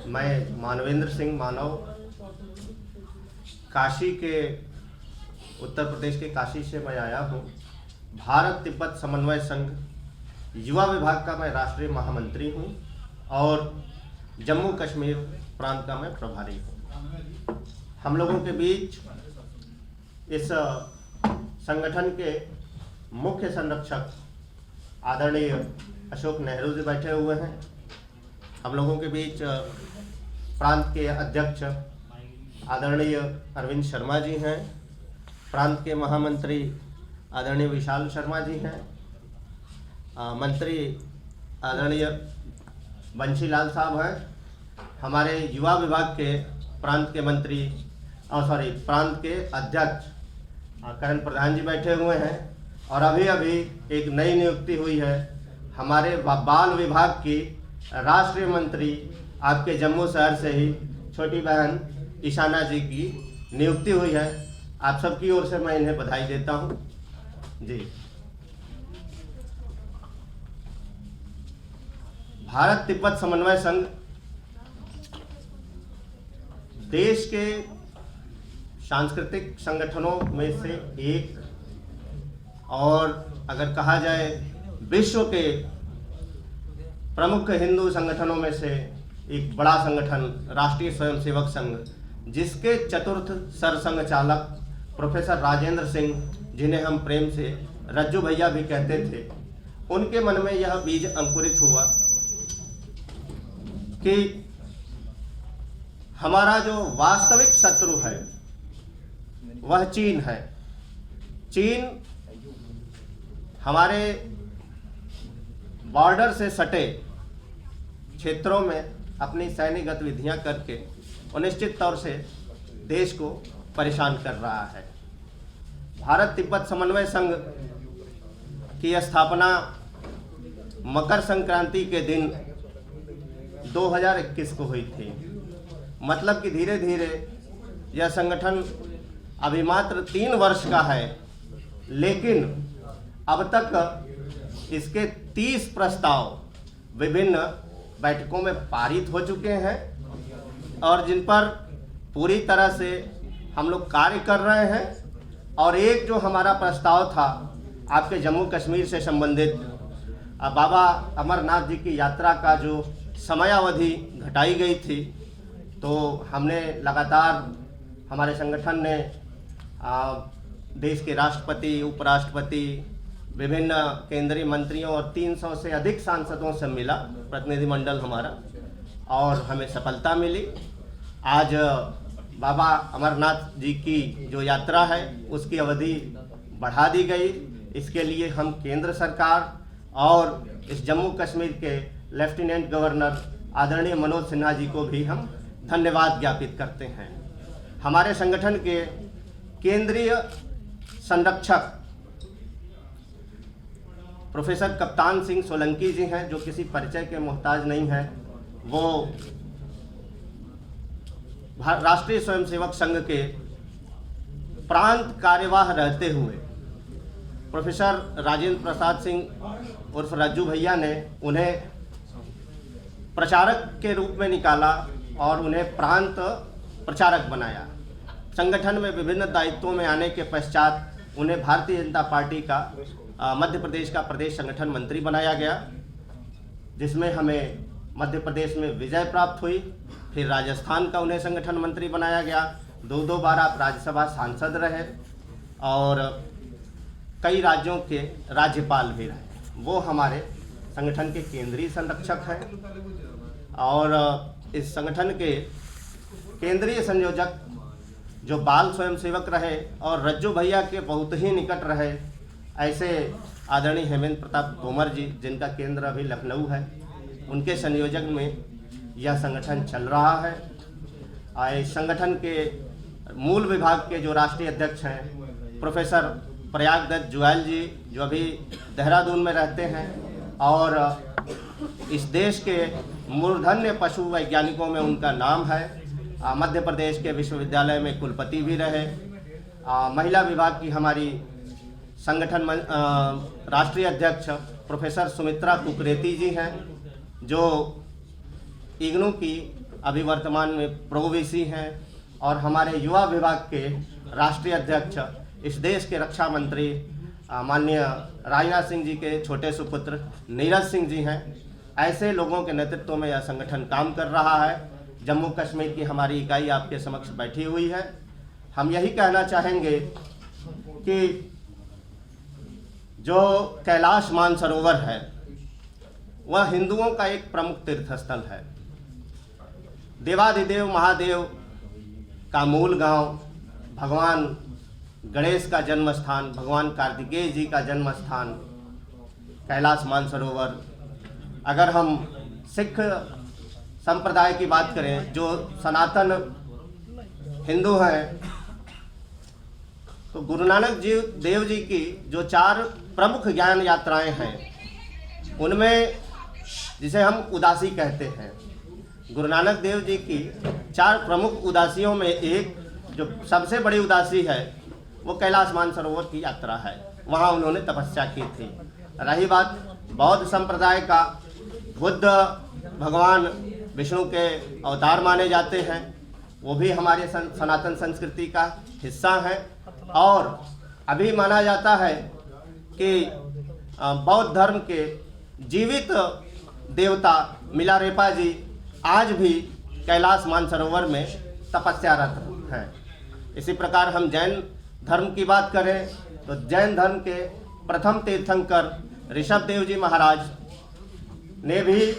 मैं मानवेंद्र सिंह मानव काशी के उत्तर प्रदेश के काशी से मैं आया हूँ। भारत तिब्बत समन्वय संघ युवा विभाग का मैं राष्ट्रीय महामंत्री हूँ और जम्मू कश्मीर प्रांत का मैं प्रभारी हूँ। हम लोगों के बीच इस संगठन के मुख्य संरक्षक आदरणीय अशोक नेहरू जी बैठे हुए हैं। हम लोगों के बीच प्रांत के अध्यक्ष आदरणीय अरविंद शर्मा जी हैं। प्रांत के महामंत्री आदरणीय विशाल शर्मा जी हैं। मंत्री आदरणीय बंशीलाल साहब हैं। हमारे युवा विभाग के प्रांत के मंत्री प्रांत के अध्यक्ष करण प्रधान जी बैठे हुए हैं। और अभी अभी एक नई नियुक्ति हुई है, हमारे बाल विभाग की राष्ट्रीय मंत्री आपके जम्मू शहर से ही छोटी बहन ईशाना जी की नियुक्ति हुई है। आप सबकी ओर से मैं इन्हें बधाई देता हूं जी। भारत तिब्बत समन्वय संघ देश के सांस्कृतिक संगठनों में से एक, और अगर कहा जाए विश्व के प्रमुख हिंदू संगठनों में से एक बड़ा संगठन राष्ट्रीय स्वयंसेवक संघ, जिसके चतुर्थ सरसंघ चालक प्रोफेसर राजेंद्र सिंह, जिन्हें हम प्रेम से रज्जू भैया भी कहते थे, उनके मन में यह बीज अंकुरित हुआ कि हमारा जो वास्तविक शत्रु है वह चीन है। चीन हमारे बॉर्डर से सटे क्षेत्रों में अपनी सैन्य गतिविधियां करके निश्चित तौर से देश को परेशान कर रहा है। भारत तिब्बत समन्वय संघ की स्थापना मकर संक्रांति के दिन 2021 को हुई थी। मतलब कि धीरे धीरे यह संगठन अभी मात्र 3 वर्ष का है, लेकिन अब तक इसके 30 प्रस्ताव विभिन्न बैठकों में पारित हो चुके हैं और जिन पर पूरी तरह से हम लोग कार्य कर रहे हैं। और एक जो हमारा प्रस्ताव था आपके जम्मू कश्मीर से संबंधित, बाबा अमरनाथ जी की यात्रा का जो समयावधि घटाई गई थी, तो हमने लगातार, हमारे संगठन ने देश के राष्ट्रपति, उपराष्ट्रपति, विभिन्न केंद्रीय मंत्रियों और 300 से अधिक सांसदों से मिला प्रतिनिधिमंडल हमारा, और हमें सफलता मिली। आज बाबा अमरनाथ जी की जो यात्रा है उसकी अवधि बढ़ा दी गई। इसके लिए हम केंद्र सरकार और इस जम्मू कश्मीर के लेफ्टिनेंट गवर्नर आदरणीय मनोज सिन्हा जी को भी हम धन्यवाद ज्ञापित करते हैं। हमारे संगठन के केंद्रीय संरक्षक प्रोफेसर कप्तान सिंह सोलंकी जी हैं, जो किसी परिचय के मोहताज नहीं हैं। वो राष्ट्रीय स्वयंसेवक संघ के प्रांत कार्यवाह रहते हुए प्रोफेसर राजेंद्र प्रसाद सिंह उर्फ रज्जू भैया ने उन्हें प्रचारक के रूप में निकाला और उन्हें प्रांत प्रचारक बनाया। संगठन में विभिन्न दायित्वों में आने के पश्चात उन्हें भारतीय जनता पार्टी का मध्य प्रदेश का प्रदेश संगठन मंत्री बनाया गया, जिसमें हमें मध्य प्रदेश में विजय प्राप्त हुई। फिर राजस्थान का उन्हें संगठन मंत्री बनाया गया। 2 बार आप राज्यसभा सांसद रहे और कई राज्यों के राज्यपाल भी रहे। वो हमारे संगठन के केंद्रीय संरक्षक हैं। और इस संगठन के केंद्रीय संयोजक जो बाल स्वयंसेवक रहे और रज्जू भैया के बहुत ही निकट रहे, ऐसे आदरणीय हेमंत प्रताप तोमर जी, जिनका केंद्र अभी लखनऊ है, उनके संयोजन में यह संगठन चल रहा है। इस संगठन के मूल विभाग के जो राष्ट्रीय अध्यक्ष हैं प्रोफेसर प्रयाग दत्त जुएल जी, जो अभी देहरादून में रहते हैं और इस देश के मूर्धन्य पशु वैज्ञानिकों में उनका नाम है। मध्य प्रदेश के विश्वविद्यालय में कुलपति भी रहे। महिला विभाग की हमारी संगठन राष्ट्रीय अध्यक्ष प्रोफेसर सुमित्रा कुकरेती जी हैं, जो इग्नू की अभी वर्तमान में प्रोवीसी हैं और हमारे युवा विभाग के राष्ट्रीय अध्यक्ष, इस देश के रक्षा मंत्री माननीय राजनाथ सिंह जी के छोटे सुपुत्र नीरज सिंह जी हैं। ऐसे लोगों के नेतृत्व में यह संगठन काम कर रहा है। जम्मू कश्मीर की हमारी इकाई आपके समक्ष बैठी हुई है। हम यही कहना चाहेंगे कि जो कैलाश मानसरोवर है वह हिंदुओं का एक प्रमुख तीर्थस्थल है। देवाधिदेव महादेव का मूल गांव, भगवान गणेश का जन्म स्थान, भगवान कार्तिकेय जी का जन्म स्थान कैलाश मानसरोवर। अगर हम सिख संप्रदाय की बात करें, जो सनातन हिंदू हैं, तो गुरु नानक देव जी की जो 4 प्रमुख ज्ञान यात्राएं हैं, उनमें जिसे हम उदासी कहते हैं, गुरु नानक देव जी की 4 प्रमुख उदासियों में एक जो सबसे बड़ी उदासी है वो कैलाश मानसरोवर की यात्रा है। वहाँ उन्होंने तपस्या की थी। रही बात बौद्ध संप्रदाय का, बुद्ध भगवान विष्णु के अवतार माने जाते हैं, वो भी हमारे सनातन संस्कृति का हिस्सा है। और अभी माना जाता है कि बौद्ध धर्म के जीवित देवता मिलारेपा जी आज भी कैलाश मानसरोवर में तपस्यारत हैं। इसी प्रकार हम जैन धर्म की बात करें तो जैन धर्म के प्रथम तीर्थंकर ऋषभ देव जी महाराज ने भी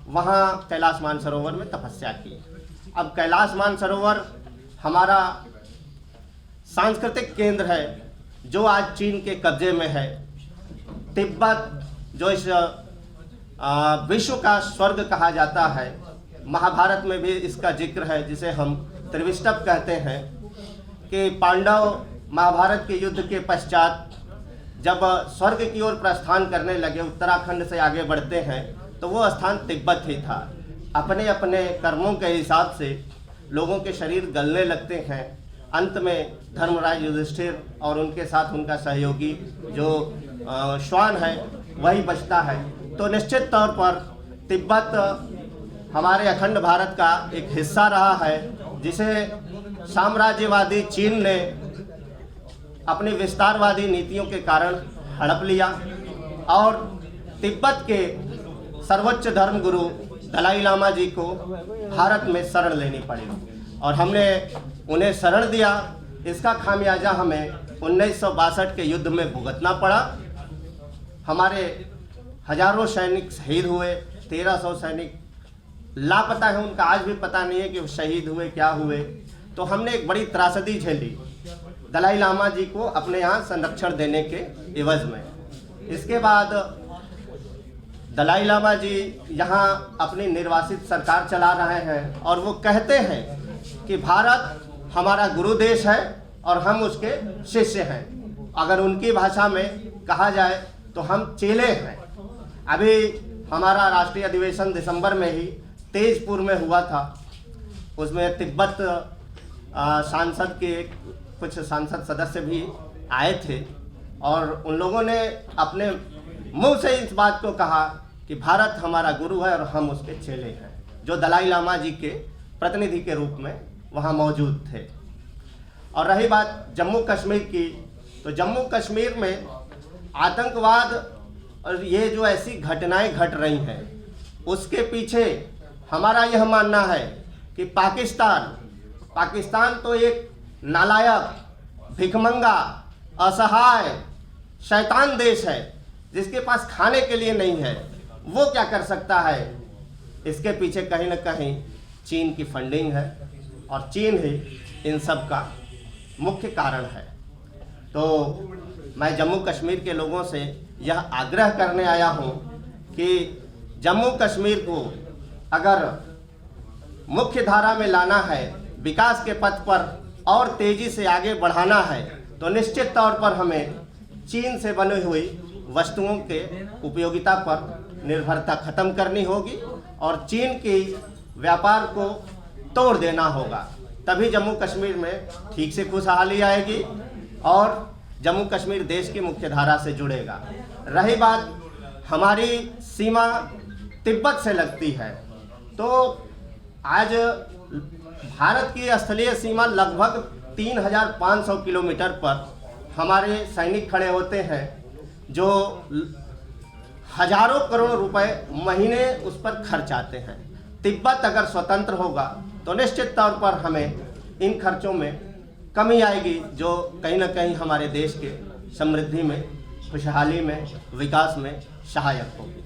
वहाँ कैलाश मानसरोवर में तपस्या की। अब कैलाश मानसरोवर हमारा सांस्कृतिक केंद्र है जो आज चीन के कब्जे में है। तिब्बत जो इस विश्व का स्वर्ग कहा जाता है, महाभारत में भी इसका जिक्र है, जिसे हम त्रिविष्टप कहते हैं, कि पांडव महाभारत के युद्ध के पश्चात जब स्वर्ग की ओर प्रस्थान करने लगे, उत्तराखंड से आगे बढ़ते हैं, तो वो स्थान तिब्बत ही था। अपने अपने कर्मों के हिसाब से लोगों के शरीर गलने लगते हैं। अंत में धर्मराज युधिष्ठिर और उनके साथ उनका सहयोगी जो श्वान है वही बचता है। तो निश्चित तौर पर तिब्बत हमारे अखंड भारत का एक हिस्सा रहा है, जिसे साम्राज्यवादी चीन ने अपनी विस्तारवादी नीतियों के कारण हड़प लिया और तिब्बत के सर्वोच्च धर्म गुरु दलाई लामा जी को भारत में शरण लेनी पड़ी और हमने उन्हें शरण दिया। इसका खामियाजा हमें 1962 के युद्ध में भुगतना पड़ा। हमारे हजारों सैनिक शहीद हुए, 1300 सैनिक लापता है, उनका आज भी पता नहीं है कि वो शहीद हुए क्या हुए। तो हमने एक बड़ी त्रासदी झेली दलाई लामा जी को अपने यहाँ संरक्षण देने के एवज में। इसके बाद दलाई लामा जी यहाँ अपनी निर्वासित सरकार चला रहे हैं और वो कहते हैं कि भारत हमारा गुरु देश है और हम उसके शिष्य हैं। अगर उनकी भाषा में कहा जाए तो हम चेले हैं। अभी हमारा राष्ट्रीय अधिवेशन दिसंबर में ही तेजपुर में हुआ था। उसमें तिब्बत सांसद के कुछ सांसद सदस्य भी आए थे और उन लोगों ने अपने मुंह से इस बात को कहा कि भारत हमारा गुरु है और हम उसके चेले हैं, जो दलाई लामा जी के प्रतिनिधि के रूप में वहाँ मौजूद थे। और रही बात जम्मू कश्मीर की, तो जम्मू कश्मीर में आतंकवाद और ये जो ऐसी घटनाएं घट रही हैं, उसके पीछे हमारा यह मानना है कि पाकिस्तान तो एक नालायक, भिखमंगा, असहाय, शैतान देश है, जिसके पास खाने के लिए नहीं है। वो क्या कर सकता है? इसके पीछे कहीं ना कहीं चीन की फंडिंग है और चीन ही इन सब का मुख्य कारण है। तो मैं जम्मू कश्मीर के लोगों से यह आग्रह करने आया हूँ कि जम्मू कश्मीर को अगर मुख्य धारा में लाना है, विकास के पथ पर और तेज़ी से आगे बढ़ाना है, तो निश्चित तौर पर हमें चीन से बनी हुई वस्तुओं के उपयोगिता पर निर्भरता खत्म करनी होगी और चीन की व्यापार को तोड़ देना होगा। तभी जम्मू कश्मीर में ठीक से खुशहाली आएगी और जम्मू कश्मीर देश की मुख्य धारा से जुड़ेगा। रही बात हमारी सीमा तिब्बत से लगती है, तो आज भारत की स्थलीय सीमा लगभग 3,500 किलोमीटर पर हमारे सैनिक खड़े होते हैं, जो हजारों करोड़ रुपए महीने उस पर खर्च आते हैं। तिब्बत अगर स्वतंत्र होगा तो निश्चित तौर पर हमें इन खर्चों में कमी आएगी, जो कहीं ना कहीं हमारे देश के समृद्धि में, खुशहाली में, विकास में सहायक होगी।